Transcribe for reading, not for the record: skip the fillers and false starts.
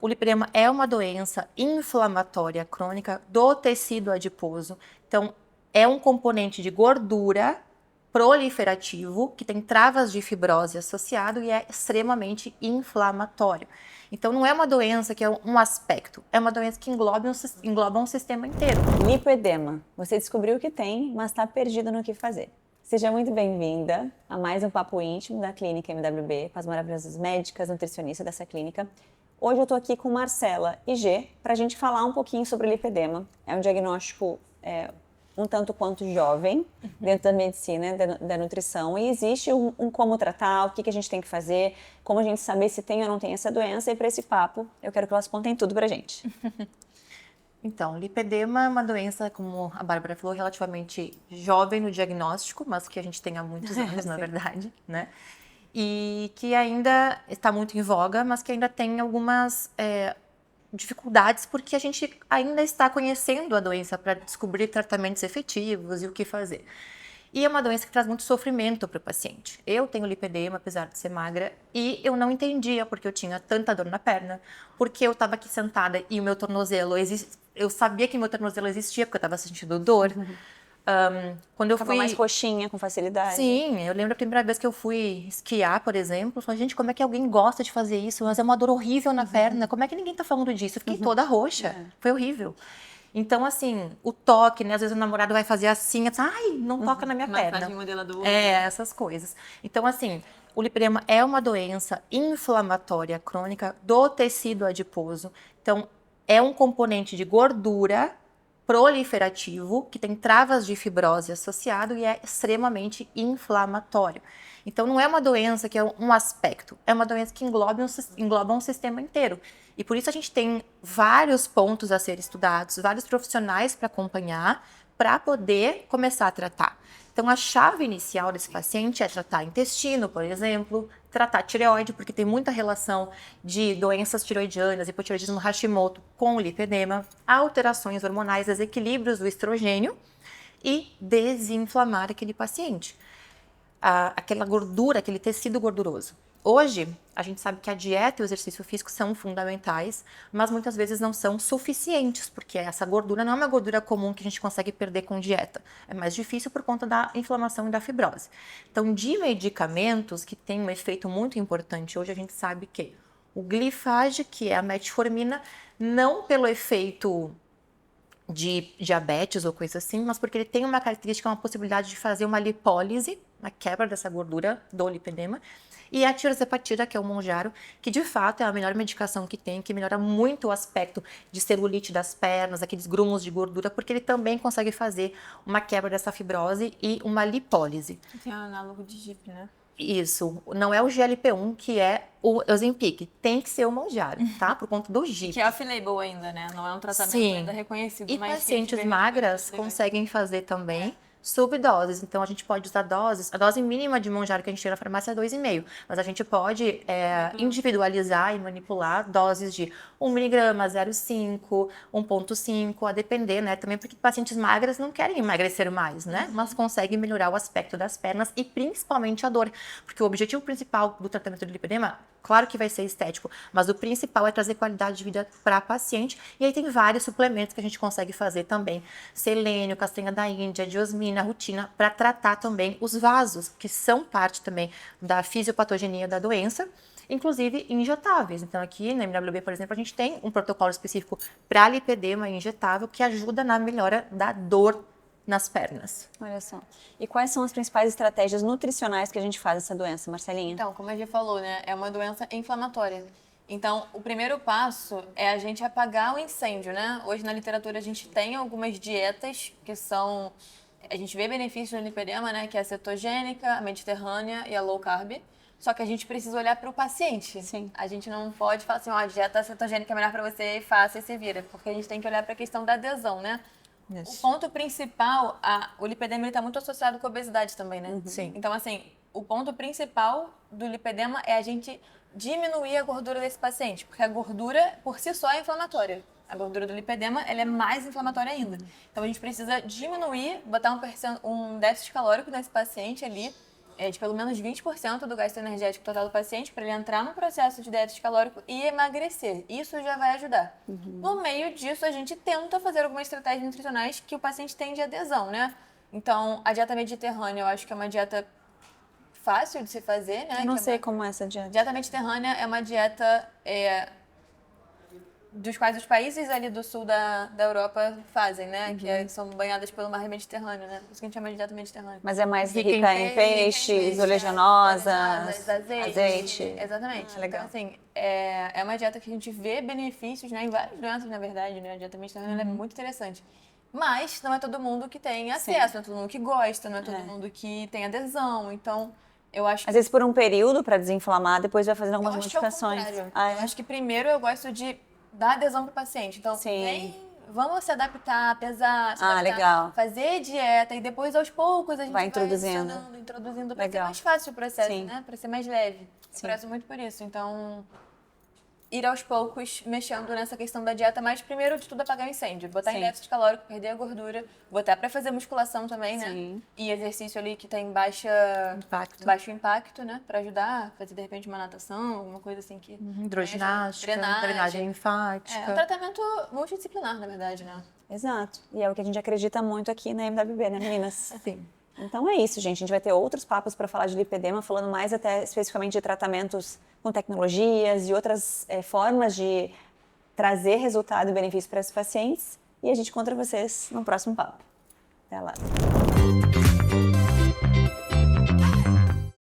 O lipedema é uma doença inflamatória crônica do tecido adiposo. Então, é um componente de gordura proliferativo que tem travas de fibrose associado e é extremamente inflamatório. Então, não é uma doença que é um aspecto, é uma doença que engloba um sistema inteiro. Lipedema. Você descobriu o que tem, mas está perdida no que fazer. Seja muito bem-vinda a mais um Papo Íntimo da Clínica MWB, com as maravilhosas médicas, nutricionistas dessa clínica. Hoje eu estou aqui com Marcela e G para a gente falar um pouquinho sobre o lipedema. É um diagnóstico um tanto quanto jovem dentro da medicina, da nutrição, e existe um como tratar, o que a gente tem que fazer, como a gente saber se tem ou não tem essa doença, e para esse papo eu quero que elas contem tudo para a gente. Então, lipedema é uma doença, como a Bárbara falou, relativamente jovem no diagnóstico, mas que a gente tem há muitos anos, na verdade, né? E que ainda está muito em voga, mas que ainda tem algumas dificuldades, porque a gente ainda está conhecendo a doença para descobrir tratamentos efetivos e o que fazer. E é uma doença que traz muito sofrimento para o paciente. Eu tenho lipedema, apesar de ser magra, e eu não entendia porque eu tinha tanta dor na perna, porque eu estava aqui sentada e o meu tornozelo eu sabia que meu tornozelo existia porque eu estava sentindo dor. Quando eu Ficava fui mais roxinha, com facilidade. Sim, eu lembro a primeira vez que eu fui esquiar, por exemplo, eu falei, gente, como é que alguém gosta de fazer isso? Mas é uma dor horrível na perna, como é que ninguém tá falando disso? Eu fiquei toda roxa, foi horrível. Então, assim, o toque, né? Às vezes o namorado vai fazer assim, eu falo, ai, não toca na minha perna. Massagem modeladora. Essas coisas. Então, assim, o lipedema é uma doença inflamatória crônica do tecido adiposo. Então, é um componente de gordura proliferativo que tem travas de fibrose associado e é extremamente inflamatório. Então, não é uma doença que é um aspecto, é uma doença que engloba um sistema inteiro. E por isso a gente tem vários pontos a ser estudados, vários profissionais para acompanhar, para poder começar a tratar. Então, a chave inicial desse paciente é tratar intestino, por exemplo, tratar tireoide, porque tem muita relação de doenças tiroidianas, hipotireoidismo Hashimoto com o lipedema, alterações hormonais, desequilíbrios do estrogênio e desinflamar aquele paciente. Aquela gordura, aquele tecido gorduroso. Hoje, a gente sabe que a dieta e o exercício físico são fundamentais, mas muitas vezes não são suficientes, porque essa gordura não é uma gordura comum que a gente consegue perder com dieta. É mais difícil por conta da inflamação e da fibrose. Então, de medicamentos que têm um efeito muito importante, hoje a gente sabe que o Glifage, que é a metformina, não pelo efeito de diabetes ou coisa assim, mas porque ele tem uma característica, uma possibilidade de fazer uma lipólise, uma quebra dessa gordura do lipedema, e a tirzepatida, que é o Mounjaro, que de fato é a melhor medicação que tem, que melhora muito o aspecto de celulite das pernas, aqueles grumos de gordura, porque ele também consegue fazer uma quebra dessa fibrose e uma lipólise. Tem um análogo de GIP, né? Isso, não é o GLP-1 que é o Ozempic, tem que ser o Mounjaro, tá? Por conta do GIP. Que é off-label ainda, né? Não é um tratamento Sim. ainda reconhecido. E mas pacientes magras conseguem fazer também subdoses. Então, a gente pode usar doses. A dose mínima de Mounjaro que a gente tem na farmácia é 2,5. Mas a gente pode individualizar e manipular doses de 1 miligrama, 0,5, 1,5, a depender, né? Também porque pacientes magras não querem emagrecer mais, né? Mas conseguem melhorar o aspecto das pernas e principalmente a dor. Porque o objetivo principal do tratamento do lipedema, claro que vai ser estético, mas o principal é trazer qualidade de vida para a paciente. E aí tem vários suplementos que a gente consegue fazer também. Selênio, castanha da Índia, diosmina, rutina, para tratar também os vasos, que são parte também da fisiopatogenia da doença, inclusive injetáveis. Então aqui na MWB, por exemplo, a gente tem um protocolo específico para lipedema injetável que ajuda na melhora da dor nas pernas. Olha só. E quais são as principais estratégias nutricionais que a gente faz essa doença, Marcelinha? Então, como a gente falou, né? É uma doença inflamatória. Então, o primeiro passo é a gente apagar o incêndio, né? Hoje na literatura a gente tem algumas dietas que são... A gente vê benefícios no lipedema, né? Que é a cetogênica, a mediterrânea e a low carb. Só que a gente precisa olhar para o paciente. Sim. A gente não pode falar assim, ó, a dieta cetogênica é melhor para você e faça e se vira. Porque a gente tem que olhar para a questão da adesão, né? Isso. O ponto principal, o lipedema está muito associado com a obesidade também, né? Sim. Então, assim, o ponto principal do lipedema é a gente diminuir a gordura desse paciente, porque a gordura por si só é inflamatória. A gordura do lipedema, ela é mais inflamatória ainda. Então, a gente precisa diminuir, botar um déficit calórico nesse paciente ali, de pelo menos 20% do gasto energético total do paciente para ele entrar no processo de déficit calórico e emagrecer. Isso já vai ajudar. No meio disso, a gente tenta fazer algumas estratégias nutricionais que o paciente tem de adesão, né? Então, a dieta mediterrânea, eu acho que é uma dieta fácil de se fazer, né? Eu não Que é sei uma- como é essa dieta. Dieta mediterrânea é uma dieta dos quais os países ali do sul da Europa fazem, né? Que são banhadas pelo mar Mediterrâneo, né? Por isso que a gente chama de dieta mediterrânea. Mas é mais Rica em rica em peixes, oleaginosas, azeite. Exatamente. Legal. Então, assim, é uma dieta que a gente vê benefícios, né? Em várias doenças, na verdade, né? A dieta mediterrânea ela é muito interessante. Mas não é todo mundo que tem acesso, não é todo mundo que gosta, não é todo mundo que tem adesão. Então, eu acho Às vezes por um período para desinflamar, depois vai fazendo algumas eu acho que é o modificações. contrário. Ah, Eu é? acho que primeiro eu gosto de dar adesão pro paciente. Então, Sim. vamos se adaptar, pesar, se Ah, adaptar, legal. fazer dieta e depois aos poucos a gente Vai introduzindo. adicionando, introduzindo para ser Legal. mais fácil o processo, Sim. né? Para ser mais leve. Sim. Eu prezo muito por isso. Então, ir aos poucos mexendo nessa questão da dieta, mas primeiro de tudo apagar o incêndio. Botar Sim. em déficit calórico, perder a gordura, botar para fazer musculação também, né? Sim. E exercício ali que tem Impacto. baixo impacto, né? Para ajudar a fazer de repente uma natação, alguma coisa assim que Hidroginástica, drenagem É um linfática. tratamento multidisciplinar, na verdade, né? Exato. E é o que a gente acredita muito aqui na MWB, né, meninas? Sim. Então é isso, gente. A gente vai ter outros papos para falar de lipedema, falando mais até especificamente de tratamentos com tecnologias e outras formas de trazer resultado e benefício para esses pacientes. E a gente encontra vocês no próximo papo. Até lá.